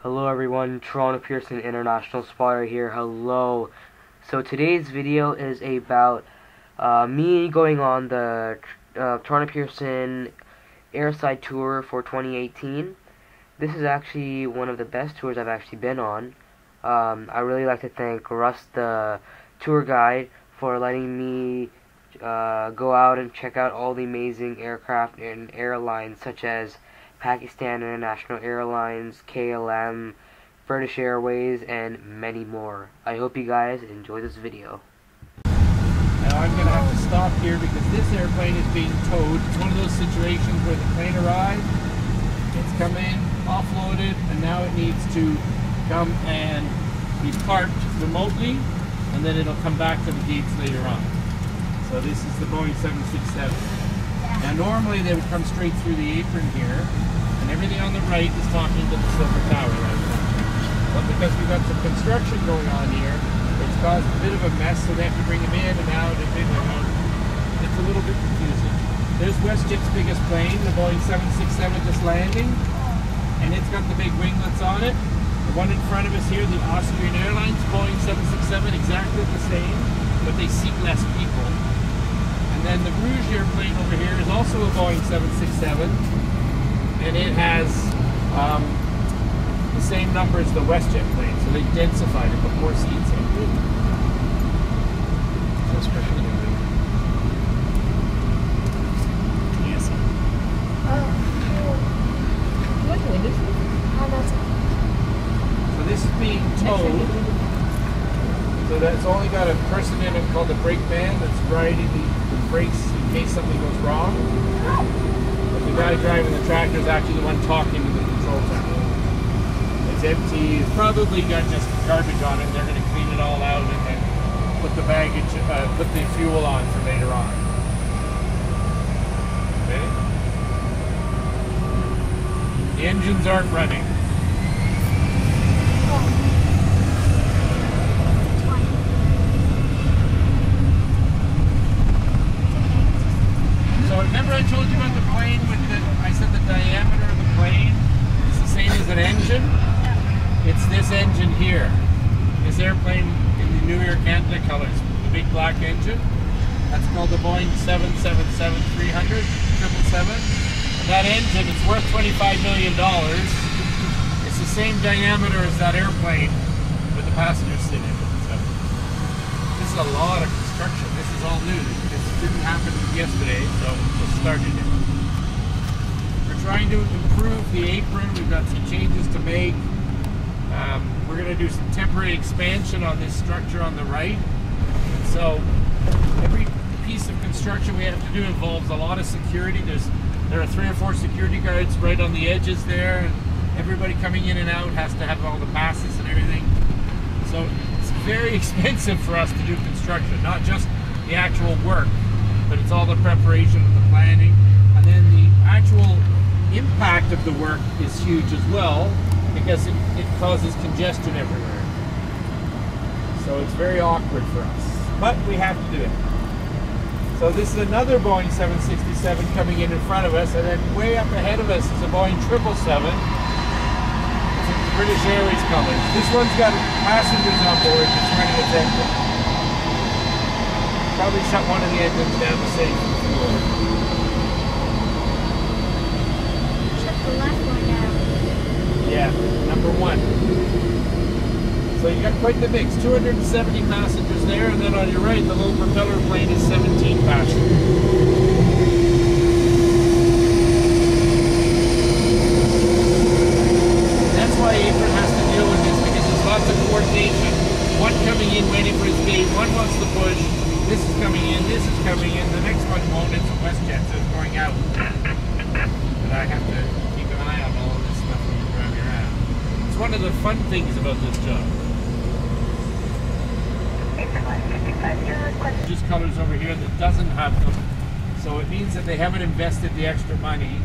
Hello everyone, Toronto Pearson International Spotter here. Hello. So today's video is about me going on the Toronto Pearson Airside tour for 2018. This is actually one of the best tours I've actually been on. I really like to thank Russ, the tour guide, for letting me go out and check out all the amazing aircraft and airlines such as Pakistan International Airlines, KLM, British Airways, and many more. I hope you guys enjoy this video. Now I'm going to have to stop here because this airplane is being towed. It's one of those situations where the plane arrived, it's come in, offloaded, and now it needs to come and be parked remotely, and then it'll come back to the gates later on. So this is the Boeing 767. Now normally they would come straight through the apron here, and everything on the right is talking to the Silver Tower right now. But because we've got some construction going on here, it's caused a bit of a mess, so they have to bring them in and out and in and out. It's a little bit confusing. There's WestJet's biggest plane, the Boeing 767 just landing, and it's got the big winglets on it. The one in front of us here, the Austrian Airlines Boeing 767, exactly the same, but they seat less people. And then the Rouge airplane over here is also a Boeing 767, and it has the same number as the WestJet plane, so they densified it, put more seats in. So especially yes. So this is being towed. So that's only got a person in it called the brake man that's riding the brakes in case something goes wrong. But the guy driving the tractor is actually the one talking to the control tower. It's empty. It's probably got just garbage on it. They're going to clean it all out and then put the baggage, put the fuel on for later on. Okay. The engines aren't running. Remember I told you about the plane with the, I said the diameter of the plane is the same as an engine? It's this engine here. This airplane in the New Air Canada colors, the big black engine. That's called the Boeing 777-300, 777. And that engine, it's worth $25 million. It's the same diameter as that airplane with the passengers sitting in it. So this is a lot of construction. This is all new. This didn't happen yesterday, so just started it. We're trying to improve the apron. We've got some changes to make. We're going to do some temporary expansion on this structure on the right. So every piece of construction we have to do involves a lot of security. There are 3 or 4 security guards right on the edges there, and everybody coming in and out has to have all the passes and everything. So it's very expensive for us to do construction, not just the actual work, but it's all the preparation and the planning, and then the actual impact of the work is huge as well because it causes congestion everywhere. So it's very awkward for us, but we have to do it. So this is another Boeing 767 coming in front of us, and then way up ahead of us is a Boeing 777. It's in the British Airways colors. This one's got passengers on board. It's running its engine. Probably shut one of the engines down to save fuel. Shut the left one down. Yeah, number 1. So you got quite the mix. 270 passengers there, and then on your right, the little propeller plane is 17 passengers. That's why Apron has to deal with this, because there's lots of coordination. One coming in waiting for his gate, one wants to push. This is coming in, this is coming in, the next one won't. It's a WestJet, so it's going out. But I have to keep an eye on all of this stuff when you drive around. It's one of the fun things about this job. Just colors over here that doesn't have them. So it means that they haven't invested the extra money,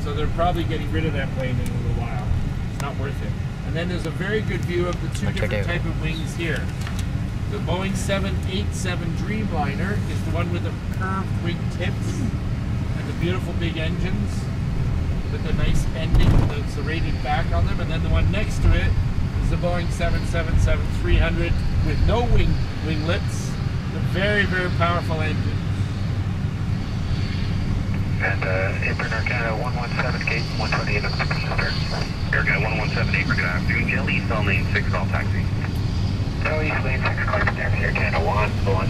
so they're probably getting rid of that plane in a little while. It's not worth it. And then there's a very good view of the 2 different type of wings here. The Boeing 787 Dreamliner is the one with the curved wing tips and the beautiful big engines. with a nice ending, the serrated back on them, and then the one next to it is the Boeing 777-300 with no winglets, a very, very powerful engine. And Apron Air Canada 117, gate 128 on the start. Air Canada 117, Apron, good afternoon. Gale East on lane 6, all taxi. Gale East, lane 6, climb taxi, Air Canada 117.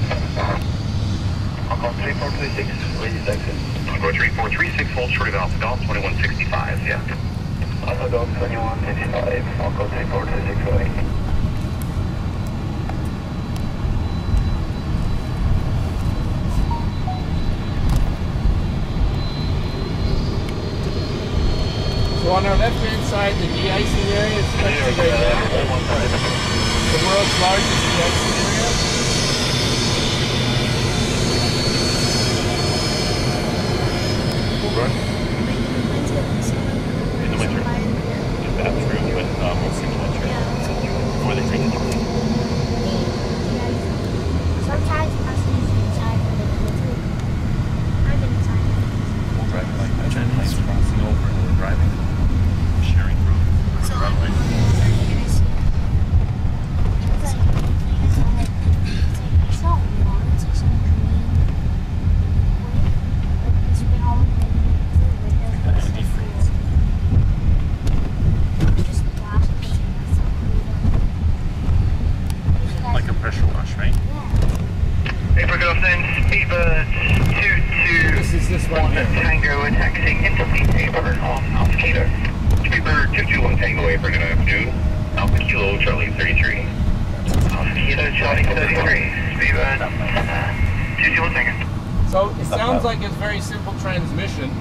I'll call 3436, radius exit. I'll go 3436, hold short of Alpha Golf 2165, yeah. Alpha Golf 2165, I'll go 3426, away. So on our left-hand side, the de-icing area is connected right now. The world's largest de-icing area. Run. In the winter. Is that true with most in the winter? Before they take it to me. Sometimes passengers inside when they go through. I've been inside. We're driving like that. Planes crossing over and we're driving, sharing room on the runway. Like a pressure wash, right? Hey, for Golfin, Speedbird 22. This is this one here. Tango taxiing into Fleet Apron on Alpha Kilo. Speedbird 221 Tango Apron, good afternoon. Alpha Kilo Charlie 33. Alpha Kilo Charlie 33. Speedbird 221 Tango. So it sounds like it's very simple transmission.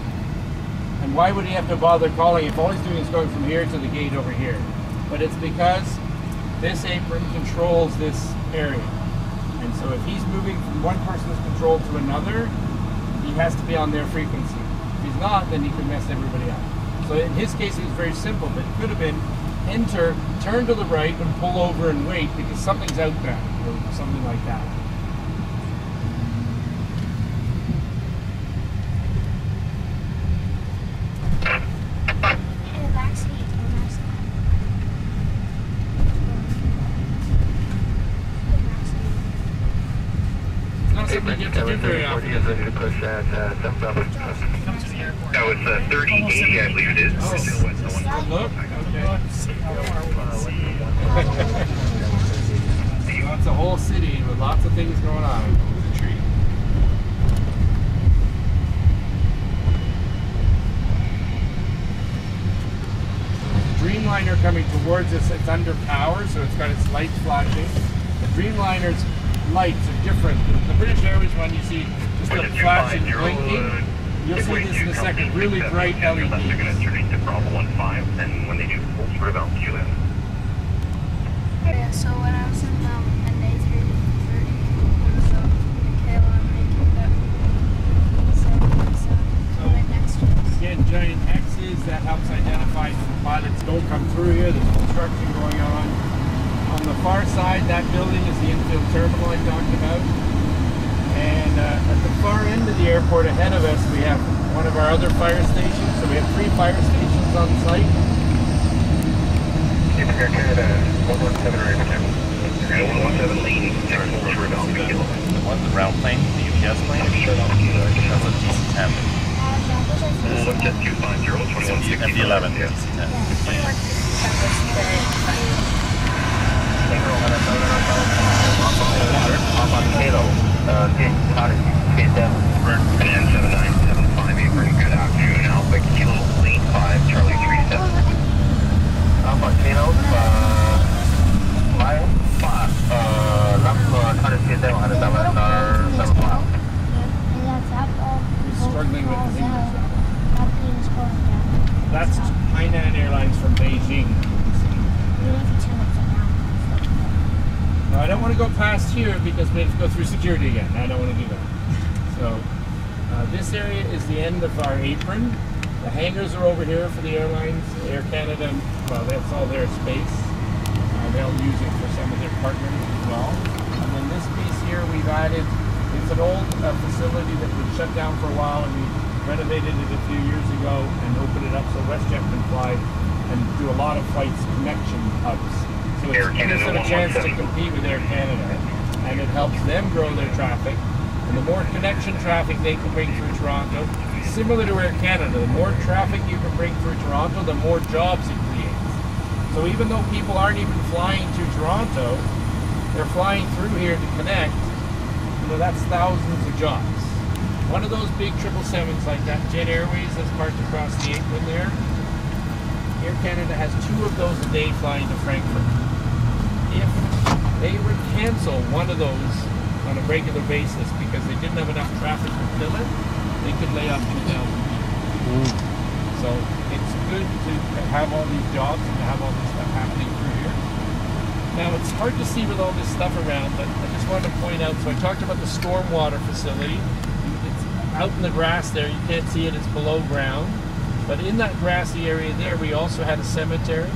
And why would he have to bother calling if all he's doing is going from here to the gate over here? But it's because this apron controls this area. And so if he's moving from one person's control to another, he has to be on their frequency. If he's not, then he could mess everybody up. So in his case, it was very simple, but it could have been enter, turn to the right, and pull over and wait because something's outbound or something like that. Something you get to do very often. That was 3080, I believe it is. Oh, look. Okay. It's a whole city with lots of things going on. There's a tree. Dreamliner coming towards us. It's under power, so it's got its lights flashing. The Dreamliner's lights are different. The British Airways one, you see just a flashing blinking. You'll see this in a second. Really bright LEDs. They're going to turn into Bravo 15, and when they do, full sort of altitude. Yeah, so when I was in A330, there was a Airline making that right next to us. Again, giant X's, that helps identify if the pilots don't come through here. There's construction going on. On the far side, that building is the infield terminal I talked about. And at the far end of the airport ahead of us, we have one of our other fire stations. So we have 3 fire stations on site. Air Canada 117 or Air Canada 117 lane, the one, the round plane, the UPS plane? That's a DC-10. One jet 250, 2160. MD-11, DC-10. And 7975 Apron, good afternoon, Alpha Kilo Lane 5, Charlie 37. Alpha Kilo 5, Struggling with the English. That's Hainan Airlines from Beijing. Now, I don't want to go past here because we have to go through security again. I don't want to do that. So this area is the end of our apron. The hangars are over here for the airlines. Air Canada, well, that's all their space. They'll use it for some of their partners as well. And then this piece here we've added, it's an old facility that was shut down for a while, and we renovated it a few years ago and opened it up so WestJet can fly and do a lot of flights connection hubs. So it's gives them a chance to compete with Air Canada, and it helps them grow their traffic. And the more connection traffic they can bring through Toronto, similar to Air Canada, the more traffic you can bring through Toronto, the more jobs it creates. So even though people aren't even flying to Toronto, they're flying through here to connect. You know, that's thousands of jobs. One of those big 777s like that, Jet Airways that's parked across the apron there, Air Canada has 2 of those a day flying to Frankfurt. If they would cancel one of those on a regular basis because they didn't have enough traffic to fill it, they could lay off 2,000 people. So it's good to have all these jobs and to have all this stuff happening through here. Now it's hard to see with all this stuff around, but I just wanted to point out, so I talked about the stormwater facility. It's out in the grass there, you can't see it, it's below ground. But in that grassy area there, we also had a cemetery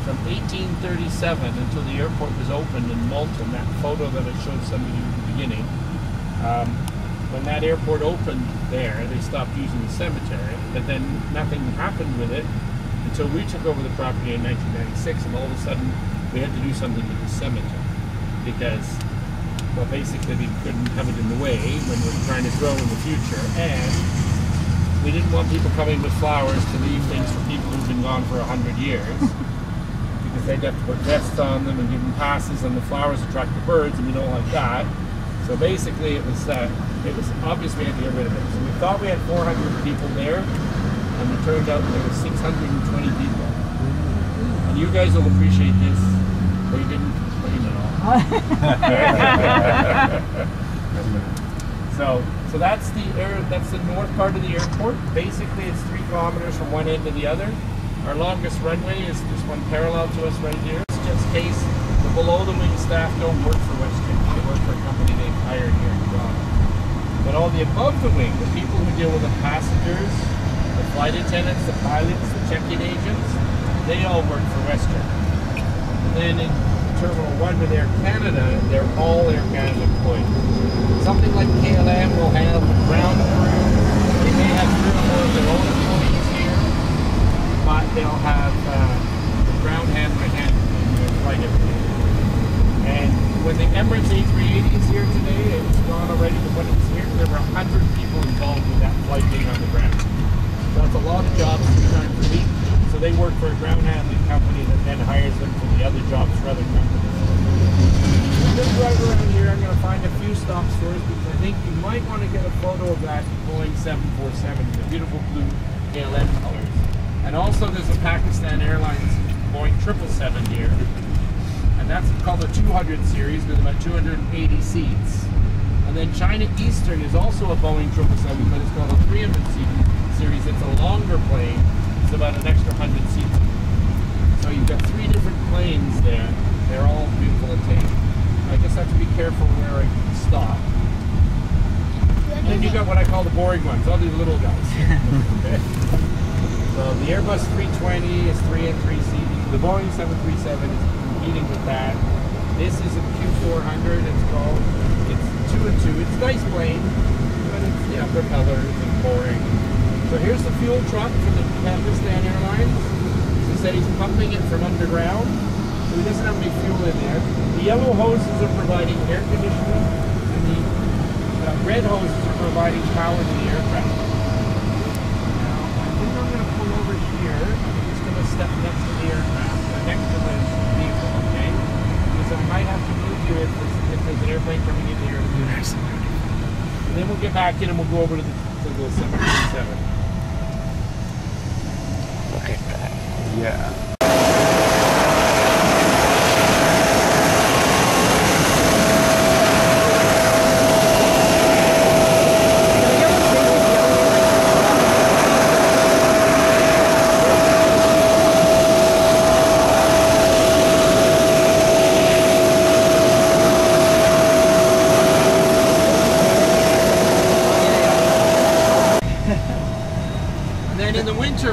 from 1837 until the airport was opened in Malton. That photo that I showed some of you at the beginning. When that airport opened there, they stopped using the cemetery, but then nothing happened with it until we took over the property in 1996, and all of a sudden we had to do something with the cemetery because, well, basically we couldn't have it in the way when we were trying to grow in the future, and we didn't want people coming with flowers to leave things for people who've been gone for 100 years because they'd have to put vests on them and give them passes, and the flowers attract the birds, and we don't like that. So basically it was obvious we had to get rid of it. So we thought we had 400 people there, and it turned out there were 620 people. And you guys will appreciate this, but you didn't complain at all. So that's the north part of the airport. Basically, it's 3 kilometers from one end to the other. Our longest runway is this one parallel to us right here. It's just in case the below-the-wing staff don't work for WestJet. They work for a company they've hired here in Toronto. But all the above-the-wing, the people who deal with the passengers, the flight attendants, the pilots, the check-in agents, they all work for WestJet. And then in Terminal 1 with Air Canada, they're all Air Canada employees. Something like KLM will have ground crew. They may have 3 or 4 of their own employees here, but they'll have the ground handler and the flight attendant. And when the Emirates A380 is here today, it's gone already, but when it was here, there were 100 people involved with that flight being on the ground. So that's a lot of jobs 3 times a week. So they work for a ground handling company that then hires them for the other jobs for other companies. I'm going to drive around here. I'm going to find a few stop stores because I think you might want to get a photo of that Boeing 747, the beautiful blue KLM colors. And also there's a Pakistan Airlines Boeing 777 here. And that's called the 200 series with about 280 seats. And then China Eastern is also a Boeing 777, but it's called a 300 series. It's a longer plane. It's about an extra 100 seats. So you've got 3 different planes there. They're all beautiful to take. I just have to be careful where I stop. And then you got what I call the boring ones, all these little guys. Okay. So the Airbus 320 is 3 and 3 seating. The Boeing 737 is competing with that. This is a Q400, it's called. It's 2 and 2. It's a nice plane, but it's, yeah, propellers and boring. So here's the fuel truck for the Pakistan Airlines. He said he's pumping it from underground, so he doesn't have any fuel in there. The yellow hoses are providing air conditioning, and the red hoses are providing power to the aircraft. Now, I think I'm going to pull over here. I'm just going to step next to the aircraft, next to the vehicle, okay? Because I might have to move you if there's an airplane coming in here. And then we'll get back in and we'll go over to the 737. Look at that. Yeah.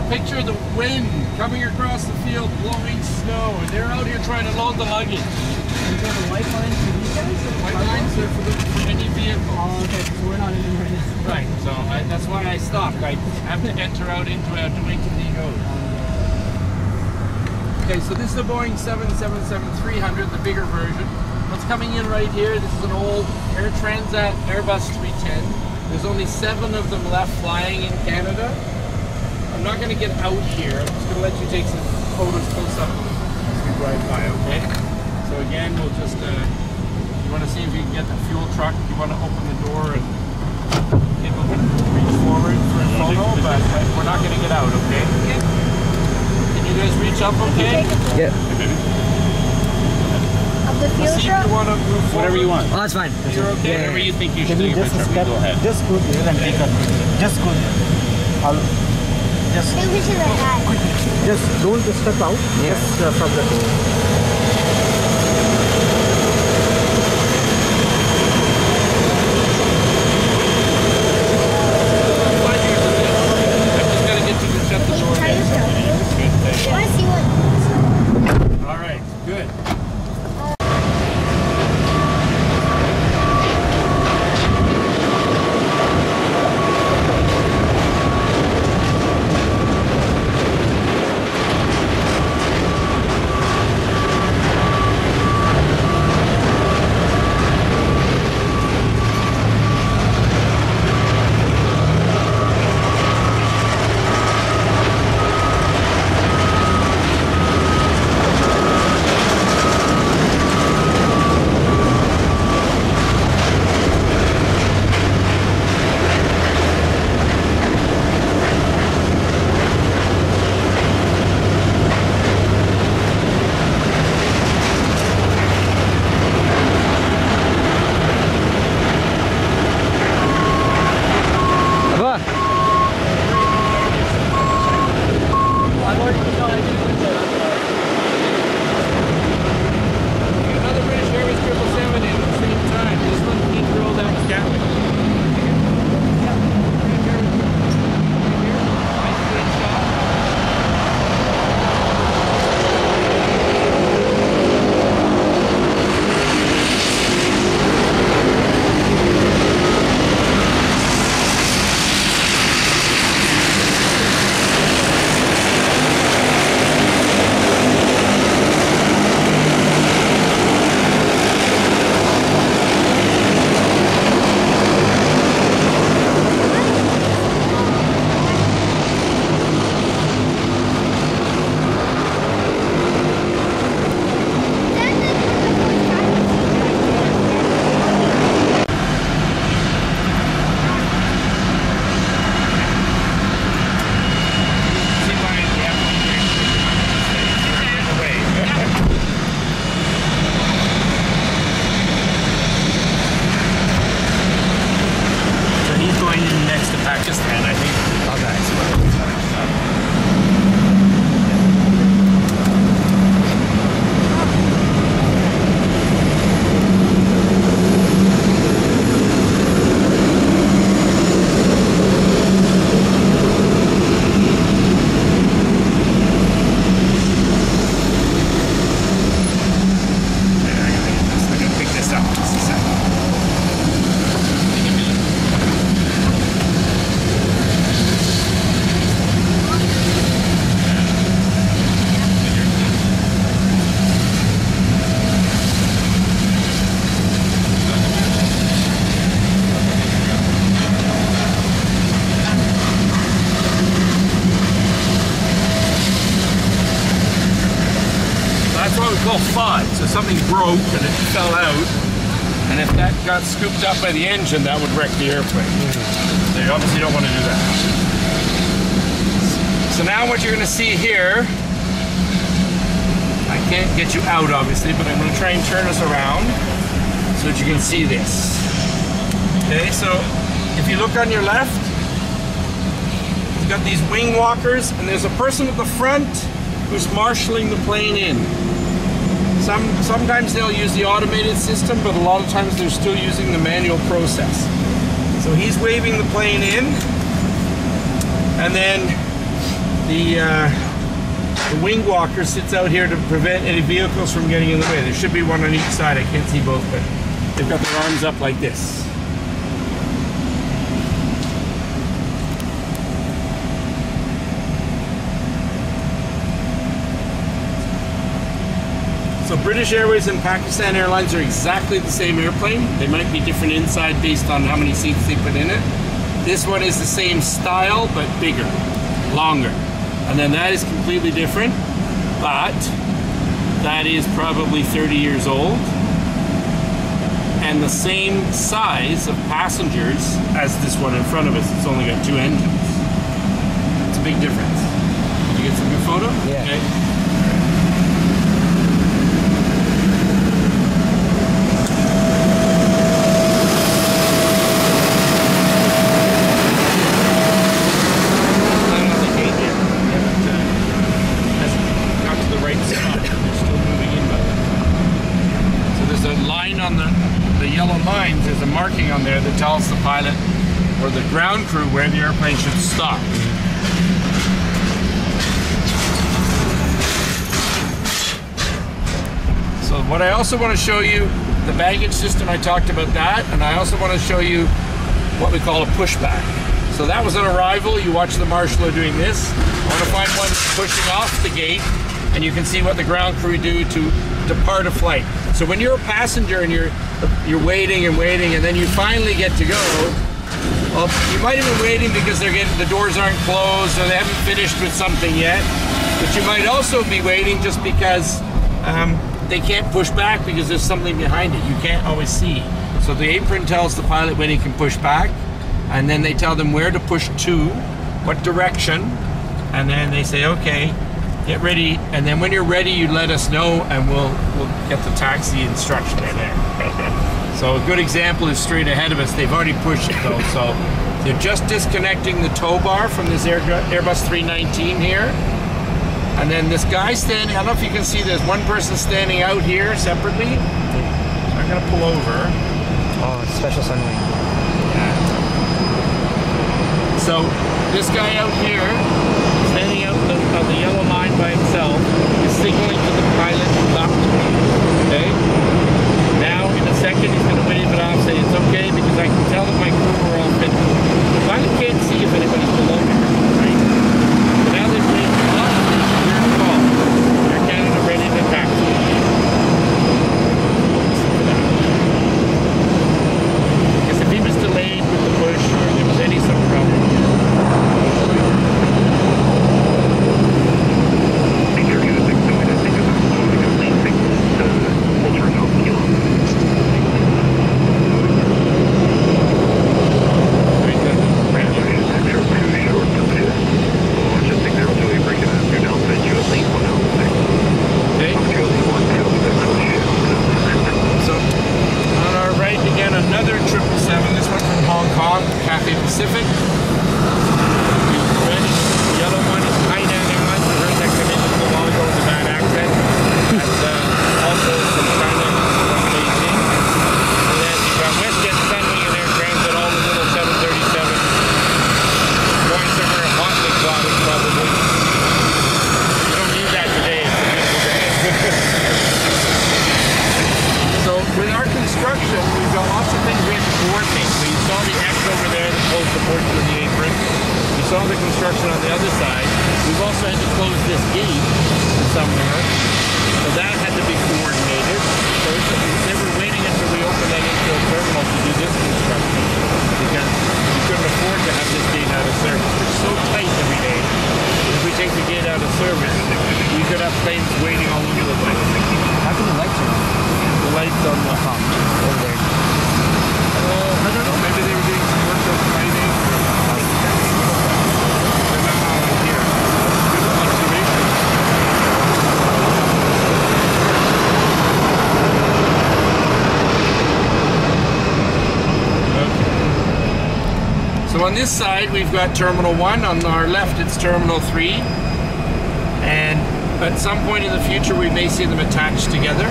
Picture the wind coming across the field blowing snow, and they're out here trying to load the luggage. You got the white lines for these guys? White lines are for any vehicle. Oh, okay, so we're not in them right now. Right, so that's why I stopped. I have to enter out into to make the code. Okay, so this is the Boeing 777-300, the bigger version. What's coming in right here, this is an old Air Transat Airbus 310. There's only 7 of them left flying in Canada. I'm not going to get out here. I'm just going to let you take some photos close up as we drive by, okay? So again, we'll just, you want to see if you can get the fuel truck, you want to open the door and people can reach forward for a photo, but we're not going to get out, okay? Can you guys reach up, okay? Yeah. Of the fuel See if truck? you want to move forward. Whatever you want. Oh, that's fine. You're okay? Whatever you think you should Can do. you just step? Go ahead. Just go there and take a picture. Just go there. Just Maybe we should have had. Just don't step out. Just from the door. I want to see what. All right, good. Called FOD, so something broke and it fell out, and if that got scooped up by the engine, that would wreck the airplane. So you obviously don't want to do that. So now what you're going to see here, I can't get you out obviously, but I'm going to try and turn us around so that you can see this. Okay, so if you look on your left, you've got these wing walkers, and there's a person at the front who's marshalling the plane in. Sometimes they'll use the automated system, but a lot of times they're still using the manual process. So he's waving the plane in, and then the The wing walker sits out here to prevent any vehicles from getting in the way. There should be one on each side. I can't see both, but they've got their arms up like this. So British Airways and Pakistan Airlines are exactly the same airplane. They might be different inside based on how many seats they put in it. This one is the same style, but bigger, longer. And then that is completely different, but that is probably 30 years old. And the same size of passengers as this one in front of us. It's only got 2 engines. It's a big difference. Did you get some good photo? Yeah. Okay. There's a marking on there that tells the pilot or the ground crew where the airplane should stop. So what I also want to show you, the baggage system, I talked about that, and I also want to show you what we call a pushback. So that was an arrival. You watch the marshal doing this. I want to find one pushing off the gate, and you can see what the ground crew do to depart a flight. So when you're a passenger and you're waiting and waiting, and then you finally get to go, well, you might have been waiting because the doors aren't closed or they haven't finished with something yet. But you might also be waiting just because they can't push back because there's something behind it. You can't always see. So the apron tells the pilot when he can push back, and then they tell them where to push to, what direction, and then they say, okay, get ready, and then when you're ready, you let us know, and we'll get the taxi instructions there. So a good example is straight ahead of us. They've already pushed it though, so they're just disconnecting the tow bar from this Airbus 319 here. And then this guy standing, I don't know if you can see, there's one person standing out here separately. So I'm gonna pull over. Oh, special sunwing. Yeah. So this guy out here, standing out on the yellow line by himself, is signaling to the pilot to stop to me. Okay? Now, in a second, he's going to wave it off, say it's okay, because I can tell that my crew are all finished. The pilot can't see if anybody's below me, right? But now they've waved it off, here's the call. Air Canada ready to taxi. Because if he was delayed with the push, or there was any sort of problem, Pacific. The yellow one is Hainan Airlines. We heard that come in a little while ago with a bad accent. That's also from China, Beijing. And then you've got WestJet Sunwing and Air Transit, all the little 737 going somewhere hotly exotic probably. You don't need that today, it's a beautiful day. So with our construction, we've got lots of things we have to coordinate. We saw the X over there that closed the portion of the apron. We saw the construction on the other side. We've also had to close this gate somewhere. So that had to be coordinated. So they were waiting until we opened that infield terminal to do this construction because we couldn't afford to have this gate out of service. It's so tight every day. If we take the gate out of service, we could have planes waiting all over the place. How can the lights turn on? The lights on the top over there. I don't know. Maybe they were doing some work on Friday. They're not all here. Good observation. Okay. So on this side, we've got Terminal 1. On our left, it's Terminal 3. And at some point in the future, we may see them attached together.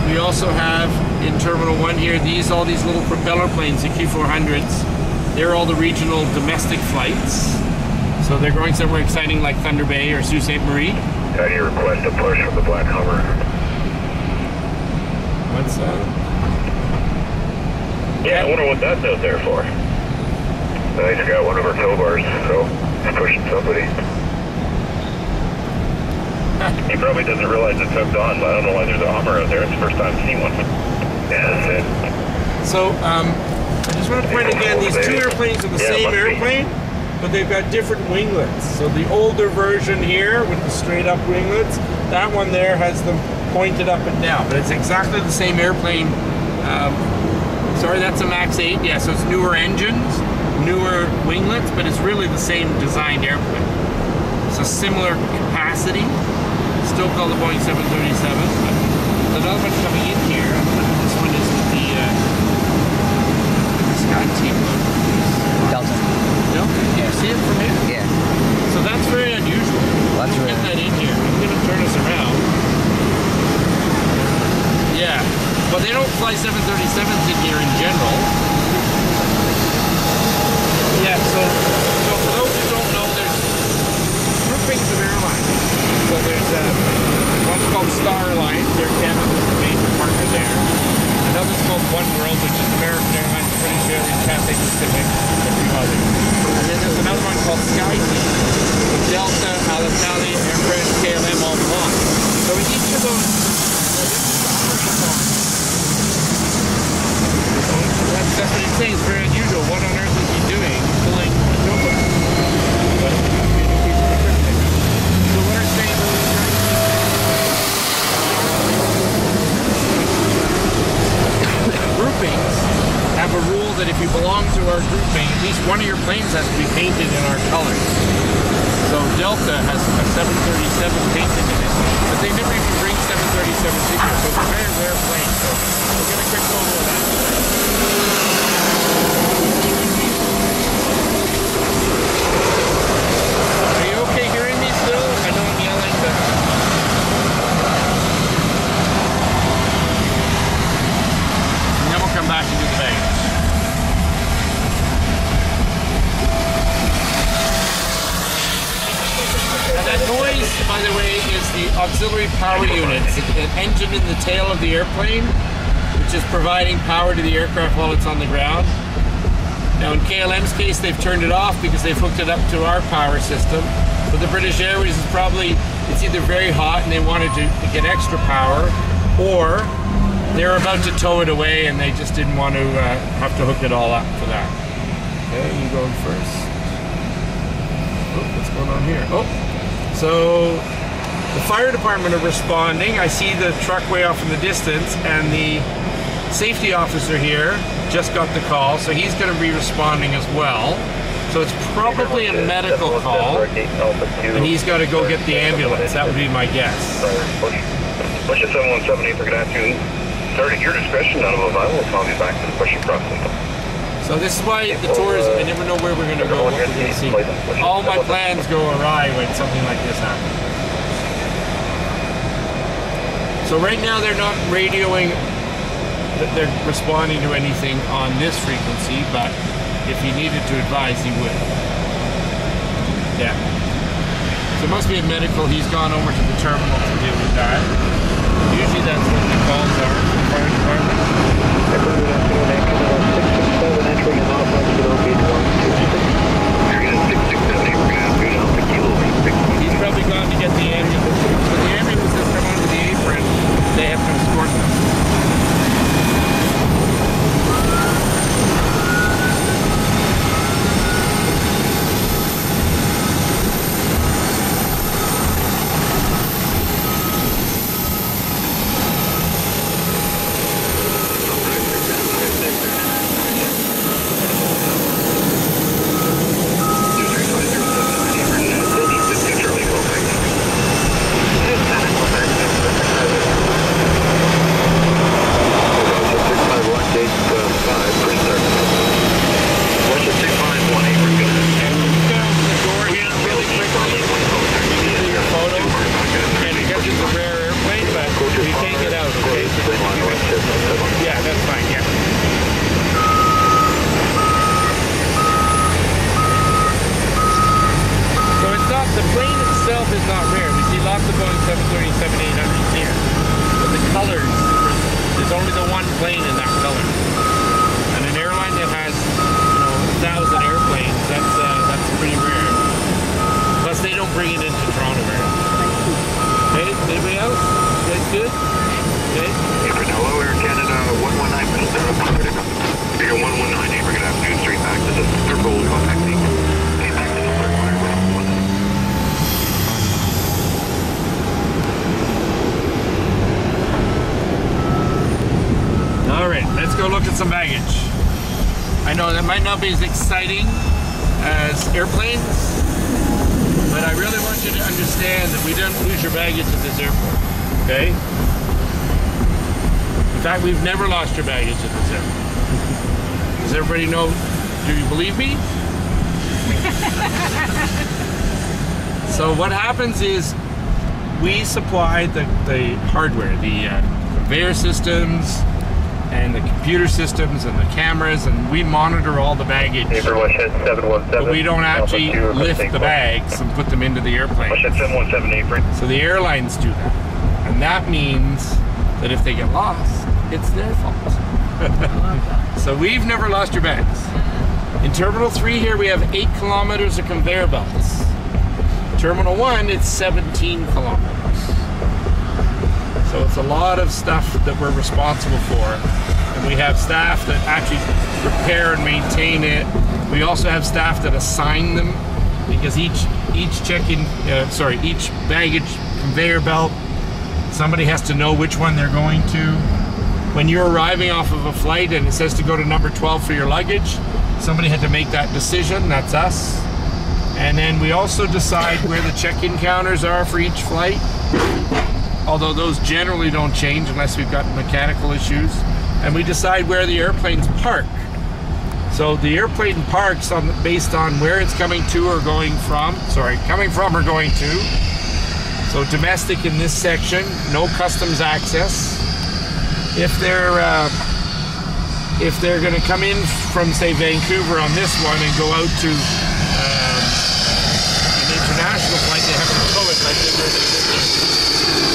We also have in Terminal 1 here all these little propeller planes, the Q400s. They're all the regional domestic flights. So they're going somewhere exciting like Thunder Bay or Sault Ste. Marie. How do you request a push from the Black Hummer? What's that? Yeah, I wonder what that's out there for. I just got one of our tow bars, so he's pushing somebody. He probably doesn't realize it's hooked on, but I don't know why there's a Hummer out there. It's the first time I've seen one. Yeah, that's it. So, I just want to point again, these two airplanes are the same airplane, but they've got different winglets. So the older version here with the straight up winglets, that one there has them pointed up and down, but it's exactly the same airplane. Sorry, that's a Max 8. Yeah, so it's newer engines, newer winglets, but it's really the same designed airplane. It's a similar capacity. Still called the Boeing 737. But there's another one coming in here. This one is with the Sky Team. Delta. Delta? Yeah, see it from here? Yeah. So that's very unusual. Well, that's Get that in here. I'm going to turn us around. Yeah. But they don't fly 737s in here in general. Yeah, so for those who don't know, there's groupings of airlines. So there's one called Star Airlines, Air Canada's the major partner there. Another's called One World, which is American Airlines, British Airways, Cathay Pacific, a few others. And then there's another one called Sky Team, with Delta, Alitalia, Air France, KLM all belong. So in each of those, that's what he's saying, it's very unusual. What on earth is he doing pulling a tow bar? So what are saying groupings have a rule that if you belong to our grouping, at least one of your planes has to be painted in our colors. So Delta has a 737 painted in it, but they never even bring 737s in here, so it's a very rare plane. So we'll get a quick photo of that. Are you okay hearing me still? I know I'm yelling, but... And then we'll come back and do the baggage. And that noise, by the way, is the auxiliary power unit. It's an engine in the tail of the airplane, which is providing power to the aircraft while it's on the ground. Now in KLM's case, they've turned it off because they've hooked it up to our power system. But the British Airways is probably, it's either very hot and they wanted to get extra power, or they're about to tow it away and they just didn't want to have to hook it all up for that. Okay, you going first. Oh, what's going on here? Oh, so the fire department are responding. I see the truck way off in the distance, and the safety officer here just got the call, so he's going to be responding as well. So it's probably a medical call, and he's got to go get the ambulance. That would be my guess. Push it 7178 for good afternoon. Sir, at your discretion, none of them I will call you back to the pushing process. So this is why the tours, I never know where we're going to go, what we're going to see. All my plans go awry when something like this happens. So right now they're not radioing that they're responding to anything on this frequency, but if he needed to advise, he would. Yeah. So it must be a medical. He's gone over to the terminal to deal with that. Usually that's what the calls are from the fire department. Entering an off-ramp to gate 166. He's probably gone to get the ambulance. So the ambulance has come onto the apron. They have to escort them. 777-800s here. But the colors, there's only the one plane in that color. And an airline that has, 1,000 airplanes, that's pretty rare. Plus, they don't bring it into Toronto very often. Okay, anybody else? You guys good? Okay. Hello, Air Canada 119, Figure 119, we're going to have Noon Street back to the circle contacting. Back to the circle. All right, let's go look at some baggage. I know that might not be as exciting as airplanes, but I really want you to understand that we don't lose your baggage at this airport, okay? In fact, we've never lost your baggage at this airport. Does everybody know? Do you believe me? So what happens is we supply the hardware, the conveyor systems, and the computer systems and the cameras, and we monitor all the baggage. But we don't actually lift the bags and put them into the airplane. So the airlines do that. And that means that if they get lost, it's their fault. So we've never lost your bags. In Terminal 3 here we have 8 kilometers of conveyor belts. Terminal 1, it's 17 kilometers. So it's a lot of stuff that we're responsible for. And we have staff that actually prepare and maintain it. We also have staff that assign them, because each baggage conveyor belt, somebody has to know which one they're going to. When you're arriving off of a flight and it says to go to number 12 for your luggage, somebody had to make that decision, that's us. And then we also decide where the check-in counters are for each flight, although those generally don't change unless we've got mechanical issues. And we decide where the airplanes park. So the airplane parks based on where it's coming to or going from, coming from or going to. So domestic in this section, no customs access. If they're going to come in from, say, Vancouver on this one and go out to an international flight, they have to tow it like they did.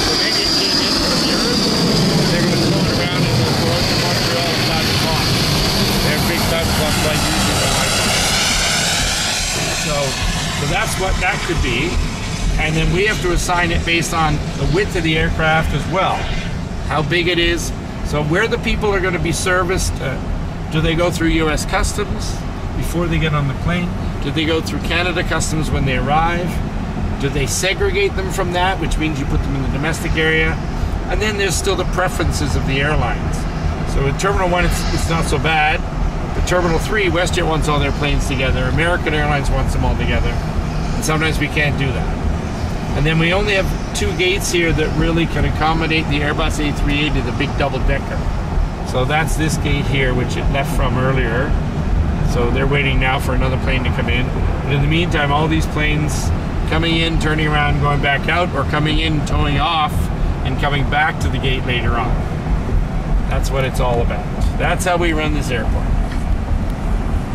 So maybe it came in from Europe, and they're going to tow it around and they'll go out to Montreal at 5 o'clock. They have big 5 o'clock flight usually by Wi-Fi. So that's what that could be. And then we have to assign it based on the width of the aircraft as well, how big it is. So where the people are going to be serviced, do they go through US Customs before they get on the plane? Do they go through Canada Customs when they arrive? Do they segregate them from that, which means you put them in the domestic area? And then there's still the preferences of the airlines. So in Terminal 1, it's not so bad. But Terminal 3, WestJet wants all their planes together. American Airlines wants them all together. And sometimes we can't do that. And then we only have 2 gates here that really can accommodate the Airbus A380, the big double-decker. So that's this gate here, which it left from earlier. So they're waiting now for another plane to come in. But in the meantime, all these planes coming in, turning around, going back out, or coming in, towing off, and coming back to the gate later on. That's what it's all about. That's how we run this airport.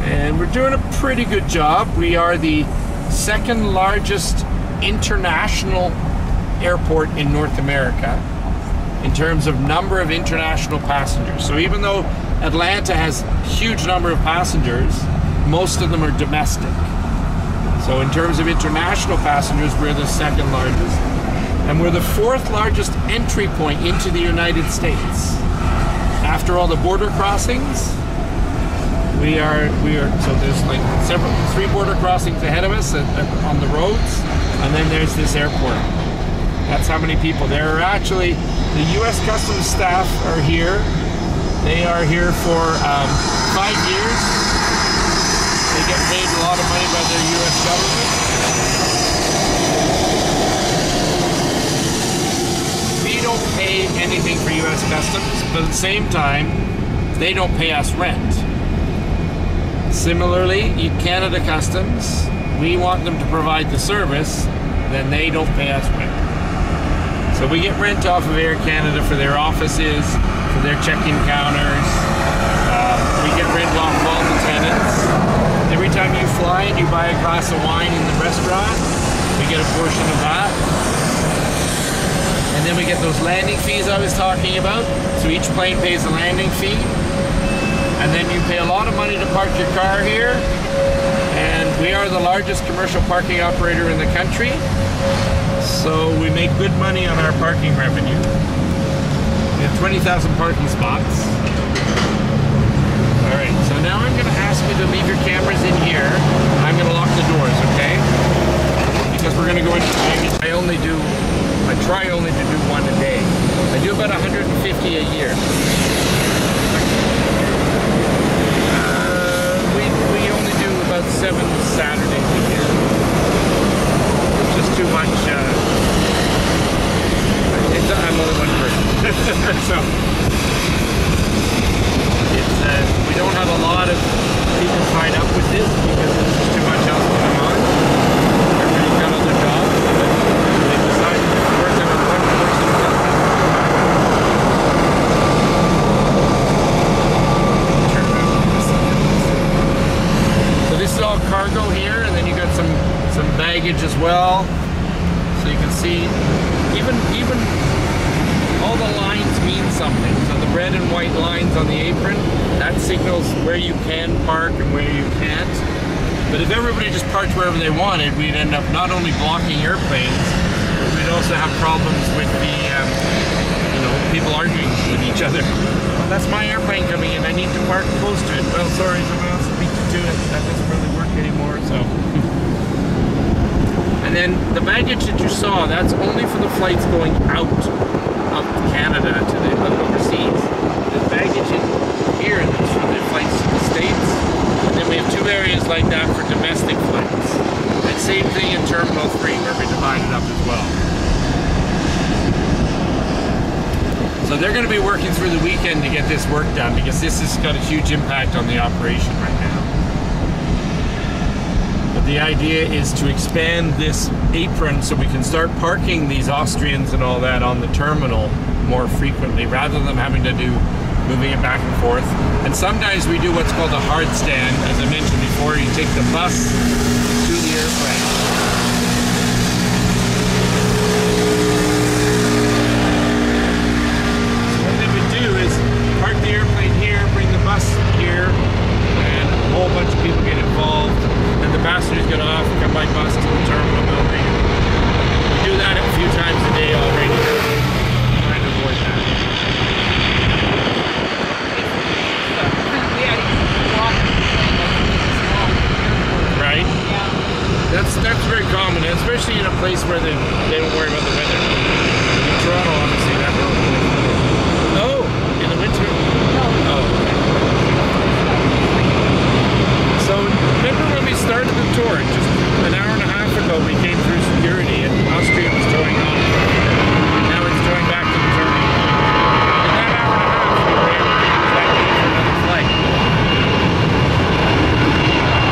And we're doing a pretty good job. We are the second largest international airport in North America in terms of number of international passengers. So even though Atlanta has a huge number of passengers, most of them are domestic. So in terms of international passengers, we're the second largest. And we're the 4th largest entry point into the United States. After all the border crossings, we are so there's like 3 border crossings ahead of us on the roads, and then there's this airport. That's how many people. There are actually, the US Customs staff are here. They are here for 5 years. They get paid a lot of money by their US government. We don't pay anything for US Customs, but at the same time, they don't pay us rent. Similarly, Canada Customs, we want them to provide the service, then they don't pay us rent. So we get rent off of Air Canada for their offices, for their check-in counters. We get rent off of all the tenants. Every time you fly and you buy a glass of wine in the restaurant, we get a portion of that. And then we get those landing fees I was talking about. So each plane pays a landing fee. And then you pay a lot of money to park your car here. And we are the largest commercial parking operator in the country. So we make good money on our parking revenue. We have 20,000 parking spots. All right, so now I'm gonna ask you to leave your cameras in here. I'm gonna lock the doors, okay? Because we're gonna go into baggage. I try only to do one a day. I do about 150 a year. We only do about 7 Saturdays a year. It's just too much. I'm only one person. So we don't have a lot of people tied up with this because there's just too much else going on. Everybody's got other jobs. They decided to work on one person. So this is all cargo here, and then you got some baggage as well. So you can see even all the lines mean something. So the red and white lines on the apron, that signals where you can park and where you can't. But if everybody just parked wherever they wanted, we'd end up not only blocking airplanes, but we'd also have problems with the, people arguing with each other. Well, that's my airplane coming in, I need to park close to it. Well, sorry, someone else beat you to it. That doesn't really work anymore, so. And then the baggage that you saw, that's only for the flights going out of Canada to the overseas. The baggage in here is for the flights to the States. And then we have 2 areas like that for domestic flights. And same thing in Terminal 3 where we divide it up as well. So they're going to be working through the weekend to get this work done because this has got a huge impact on the operation right now. The idea is to expand this apron so we can start parking these Austrians and all that on the terminal more frequently rather than having to do moving it back and forth. And sometimes we do what's called a hard stand. As I mentioned before, you take the bus to the airplane. So what they would do is park the airplane here, bring the bus here, and a whole bunch of people get involved. And the passengers get off and come by bus to the terminal building. We do that a few times a day already. Trying to avoid that. Right? That's very common, especially in a place where they don't worry about the weather. In Toronto, obviously, that will. Oh, in the winter? Oh, okay. So remember when we started the tour, just an hour and a half ago, we came through security and Austria was towing on. And now it's towing back to the terminal. In that hour and a half, we were able to get back in for another flight.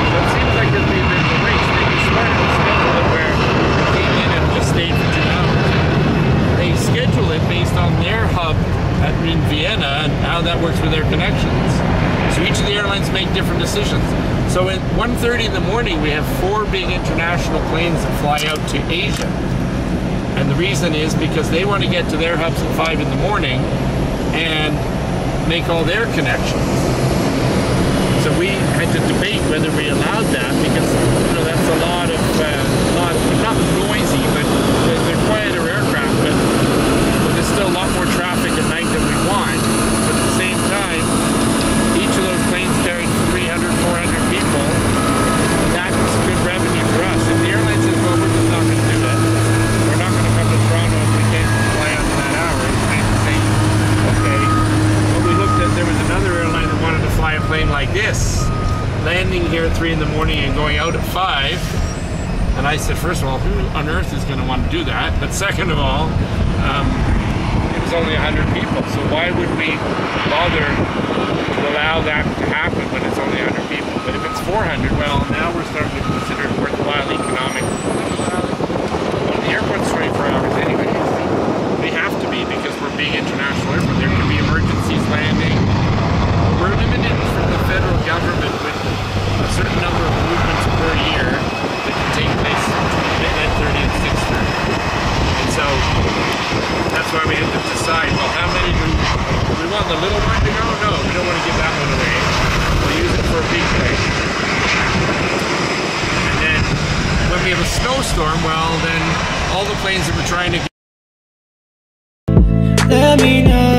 So it seems like there's been a bit of a race. They started to schedule it where we came in and just stayed for 2 hours. They schedule it based on their hub in Vienna and how that works with their connections. So each of the airlines make different decisions. So at 1:30 in the morning, we have 4 big international planes that fly out to Asia. And the reason is because they want to get to their hubs at 5 in the morning and make all their connections. So we had to debate whether we allowed that because that's a lot of, not noisy, but they're quieter aircraft, but there's still a lot more traffic at night than we want. But at the same time, each of those planes carried 300, 400 people. That's good revenue for us. If the airline says, well, we're just not going to do that, we're not going to come to Toronto if we can't fly out in that hour, it's kind of say, okay. But we looked at, there was another airline that wanted to fly a plane like this, landing here at 3 in the morning and going out at 5. And I said, first of all, who on earth is going to want to do that? But second of all, it was only 100 people. So why would we bother to allow that to happen when it's only 100 people? But if it's 400, well, now we're starting to consider it worthwhile economic. Well, the airport's 24 hours anyway. We have to be because we're being international airport. There can be emergencies landing. We're limited from the federal government with a certain number of movements per year that can take place at 30 and 6:30. And so that's we have a snowstorm, well then all the planes that we're trying to Let me know.